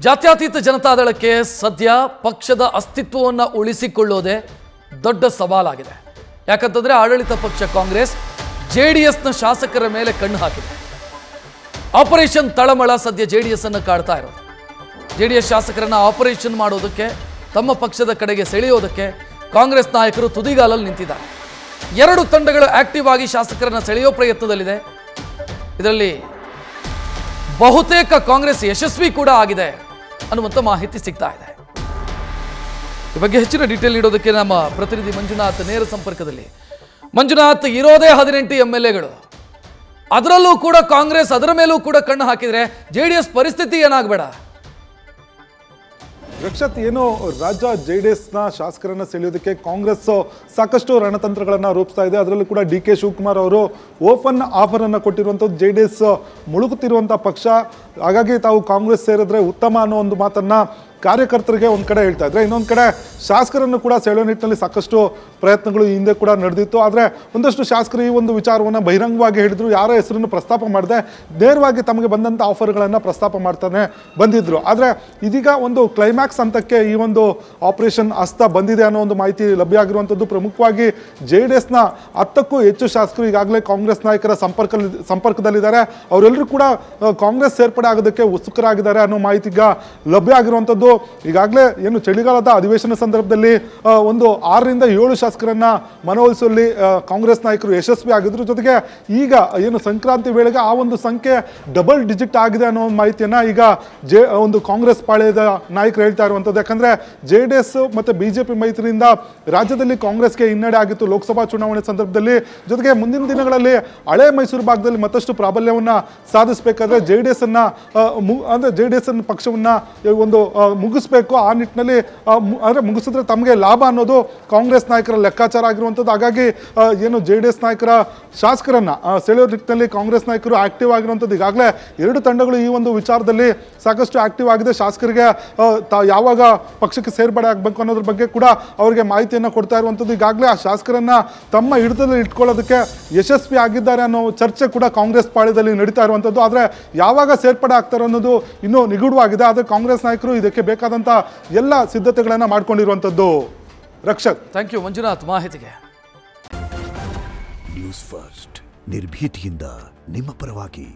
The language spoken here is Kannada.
ಜಾತ್ಯತೀತ ಜನತಾದಳಕ್ಕೆ ಸದ್ಯ ಪಕ್ಷದ ಅಸ್ತಿತ್ವವನ್ನು ಉಳಿಸಿಕೊಳ್ಳೋದೇ ದೊಡ್ಡ ಸವಾಲಾಗಿದೆ. ಯಾಕಂತಂದ್ರೆ ಆಡಳಿತ ಪಕ್ಷ ಕಾಂಗ್ರೆಸ್ ಜೆಡಿಎಸ್ನ ಶಾಸಕರ ಮೇಲೆ ಕಣ್ಣು ಹಾಕಿದೆ. ಆಪರೇಷನ್ ತಳಮಳ ಸದ್ಯ ಜೆಡಿಎಸ್ ಅನ್ನು ಕಾಡ್ತಾ ಇರೋದು. ಜೆಡಿಎಸ್ ಶಾಸಕರನ್ನ ಆಪರೇಷನ್ ಮಾಡೋದಕ್ಕೆ, ತಮ್ಮ ಪಕ್ಷದ ಕಡೆಗೆ ಸೆಳೆಯೋದಕ್ಕೆ ಕಾಂಗ್ರೆಸ್ ನಾಯಕರು ತುದಿಗಾಲಲ್ಲಿ ನಿಂತಿದ್ದಾರೆ. ಎರಡು ತಂಡಗಳು ಆಕ್ಟಿವ್ ಆಗಿ ಶಾಸಕರನ್ನ ಸೆಳೆಯೋ ಪ್ರಯತ್ನದಲ್ಲಿದೆ. ಇದರಲ್ಲಿ ಬಹುತೇಕ ಕಾಂಗ್ರೆಸ್ ಯಶಸ್ವಿ ಕೂಡ ಆಗಿದೆ ಅನ್ನುವಂಥ ಮಾಹಿತಿ ಸಿಗ್ತಾ ಇದೆ. ಈ ಬಗ್ಗೆ ಹೆಚ್ಚಿನ ಡೀಟೇಲ್ ನೀಡೋದಕ್ಕೆ ನಮ್ಮ ಪ್ರತಿನಿಧಿ ಮಂಜುನಾಥ್ ನೇರ ಸಂಪರ್ಕದಲ್ಲಿ. ಮಂಜುನಾಥ್, ಇರೋದೇ 18 MLAಗಳು, ಅದರಲ್ಲೂ ಕೂಡ ಕಾಂಗ್ರೆಸ್ ಅದರ ಮೇಲೂ ಕೂಡ ಕಣ್ಣು ಹಾಕಿದ್ರೆ ಜೆಡಿಎಸ್ ಪರಿಸ್ಥಿತಿ ಏನಾಗಬೇಡ? ರಕ್ಷತ್, ಏನು ರಾಜ್ಯ ಜೆಡಿಎಸ್ನ ಶಾಸಕರನ್ನ ಸೆಳೆಯೋದಕ್ಕೆ ಕಾಂಗ್ರೆಸ್ ಸಾಕಷ್ಟು ರಣತಂತ್ರಗಳನ್ನು ರೂಪಿಸ್ತಾ ಇದೆ. ಅದರಲ್ಲೂ ಕೂಡ ಡಿ ಕೆ ಶಿವಕುಮಾರ್ ಅವರು ಓಪನ್ ಆಫರ್ ಅನ್ನು ಕೊಟ್ಟಿರುವಂಥದ್ದು. ಜೆಡಿಎಸ್ ಮುಳುಗುತ್ತಿರುವಂಥ ಪಕ್ಷ, ಹಾಗಾಗಿ ತಾವು ಕಾಂಗ್ರೆಸ್ ಸೇರಿದ್ರೆ ಉತ್ತಮ ಅನ್ನೋ ಒಂದು ಮಾತನ್ನ ಕಾರ್ಯಕರ್ತರಿಗೆ ಒಂದು ಕಡೆ ಹೇಳ್ತಾ ಇದ್ರೆ, ಇನ್ನೊಂದು ಕಡೆ ಶಾಸಕರನ್ನು ಕೂಡ ಸೆಳೆಯೋ ನಿಟ್ಟಿನಲ್ಲಿ ಸಾಕಷ್ಟು ಪ್ರಯತ್ನಗಳು ಹಿಂದೆ ಕೂಡ ನಡೆದಿತ್ತು. ಆದರೆ ಒಂದಷ್ಟು ಶಾಸಕರು ಈ ಒಂದು ವಿಚಾರವನ್ನು ಬಹಿರಂಗವಾಗಿ ಹೇಳಿದ್ರು, ಯಾರ ಹೆಸರನ್ನು ಪ್ರಸ್ತಾಪ ಮಾಡದೆ ನೇರವಾಗಿ ತಮಗೆ ಬಂದಂಥ ಆಫರ್ಗಳನ್ನು ಪ್ರಸ್ತಾಪ ಮಾಡ್ತಾನೆ ಬಂದಿದ್ರು. ಆದರೆ ಇದೀಗ ಒಂದು ಕ್ಲೈಮ್ಯಾಕ್ಸ್ ಹಂತಕ್ಕೆ ಈ ಒಂದು ಆಪರೇಷನ್ ಹಸ್ತ ಬಂದಿದೆ ಅನ್ನೋ ಒಂದು ಮಾಹಿತಿ ಲಭ್ಯ ಆಗಿರುವಂಥದ್ದು. ಪ್ರಮುಖವಾಗಿ ಜೆಡಿಎಸ್ನ 10ಕ್ಕೂ ಹೆಚ್ಚು ಶಾಸಕರು ಈಗಾಗಲೇ ಕಾಂಗ್ರೆಸ್ ನಾಯಕರ ಸಂಪರ್ಕದಲ್ಲಿದ್ದಾರೆ. ಅವರೆಲ್ಲರೂ ಕೂಡ ಕಾಂಗ್ರೆಸ್ ಸೇರ್ಪಡೆ ಆಗೋದಕ್ಕೆ ಉತ್ಸುಕರಾಗಿದ್ದಾರೆ ಅನ್ನೋ ಮಾಹಿತಿ ಈಗ ಲಭ್ಯ ಆಗಿರುವಂಥದ್ದು. ಈಗಾಗಲೇ ಏನು ಚಳಿಗಾಲದ ಅಧಿವೇಶನ ಸಂದರ್ಭದಲ್ಲಿ ಒಂದು 6 ರಿಂದ 7 ಶಾಸಕರನ್ನ ಮನವೊಲಿಸುವಲ್ಲಿ ಕಾಂಗ್ರೆಸ್ ನಾಯಕರು ಯಶಸ್ವಿ ಆಗಿದ್ರು. ಜೊತೆಗೆ ಈಗ ಏನು ಸಂಕ್ರಾಂತಿ ವೇಳೆಗೆ ಆ ಒಂದು ಸಂಖ್ಯೆ ಡಬಲ್ ಡಿಜಿಟ್ ಆಗಿದೆ ಅನ್ನೋ ಒಂದು ಮಾಹಿತಿಯನ್ನ ಈಗ ಒಂದು ಕಾಂಗ್ರೆಸ್ ಪಾಳ್ಯದ ನಾಯಕರು ಹೇಳ್ತಾ ಇರುವಂಥದ್ದು. ಯಾಕಂದ್ರೆ ಜೆಡಿಎಸ್ ಮತ್ತೆ ಬಿಜೆಪಿ ಮೈತ್ರಿಯಿಂದ ರಾಜ್ಯದಲ್ಲಿ ಕಾಂಗ್ರೆಸ್ಗೆ ಹಿನ್ನಡೆ ಆಗಿತ್ತು ಲೋಕಸಭಾ ಚುನಾವಣೆ ಸಂದರ್ಭದಲ್ಲಿ. ಜೊತೆಗೆ ಮುಂದಿನ ದಿನಗಳಲ್ಲಿ ಹಳೆ ಮೈಸೂರು ಭಾಗದಲ್ಲಿ ಮತ್ತಷ್ಟು ಪ್ರಾಬಲ್ಯವನ್ನ ಸಾಧಿಸಬೇಕಾದ್ರೆ ಜೆಡಿಎಸ್ ಪಕ್ಷವನ್ನ ಒಂದು ಮುಗಿಸ್ಬೇಕು. ಆ ನಿಟ್ಟಿನಲ್ಲಿ ಅಂದರೆ ಮುಗಿಸಿದ್ರೆ ತಮಗೆ ಲಾಭ ಅನ್ನೋದು ಕಾಂಗ್ರೆಸ್ ನಾಯಕರ ಲೆಕ್ಕಾಚಾರ ಆಗಿರುವಂಥದ್ದು. ಹಾಗಾಗಿ ಏನು ಜೆಡಿಎಸ್ ನಾಯಕರ ಶಾಸಕರನ್ನ ಸೆಳೆಯೋ ನಿಟ್ಟಿನಲ್ಲಿ ಕಾಂಗ್ರೆಸ್ ನಾಯಕರು ಆಕ್ಟಿವ್ ಆಗಿರುವಂಥದ್ದು. ಈಗಾಗಲೇ 2 ತಂಡಗಳು ಈ ಒಂದು ವಿಚಾರದಲ್ಲಿ ಸಾಕಷ್ಟು ಆಕ್ಟಿವ್ ಆಗಿದೆ. ಶಾಸಕರಿಗೆ ಯಾವಾಗ ಪಕ್ಷಕ್ಕೆ ಸೇರ್ಪಡೆ ಆಗಬೇಕು ಅನ್ನೋದ್ರ ಬಗ್ಗೆ ಕೂಡ ಅವರಿಗೆ ಮಾಹಿತಿಯನ್ನು ಕೊಡ್ತಾ ಇರುವಂಥದ್ದು. ಈಗಾಗಲೇ ಆ ಶಾಸಕರನ್ನ ತಮ್ಮ ಹಿಡಿತದಲ್ಲಿ ಇಟ್ಕೊಳ್ಳೋದಕ್ಕೆ ಯಶಸ್ವಿ ಆಗಿದ್ದಾರೆ ಅನ್ನೋ ಚರ್ಚೆ ಕೂಡ ಕಾಂಗ್ರೆಸ್ ಪಾಳ್ಯದಲ್ಲಿ ನಡೀತಾ ಇರುವಂಥದ್ದು. ಆದರೆ ಯಾವಾಗ ಸೇರ್ಪಡೆ ಆಗ್ತಾರೆ ಅನ್ನೋದು ಇನ್ನೂ ನಿಗೂಢವಾಗಿದೆ. ಆದರೆ ಕಾಂಗ್ರೆಸ್ ನಾಯಕರು ಇದಕ್ಕೆ ಬೇಕಾದಂತ ಎಲ್ಲ ಸಿದ್ಧತೆಗಳನ್ನು ಮಾಡಿಕೊಂಡಿರುವಂಥದ್ದು. ರಕ್ಷಕ್, ಥ್ಯಾಂಕ್ ಯು ಮಂಜುನಾಥ್ ಮಾಹಿತಿಗೆ. ನ್ಯೂಸ್ ಫಸ್ಟ್, ನಿರ್ಭೀತಿಯಿಂದ ನಿಮ್ಮ ಪರವಾಗಿ.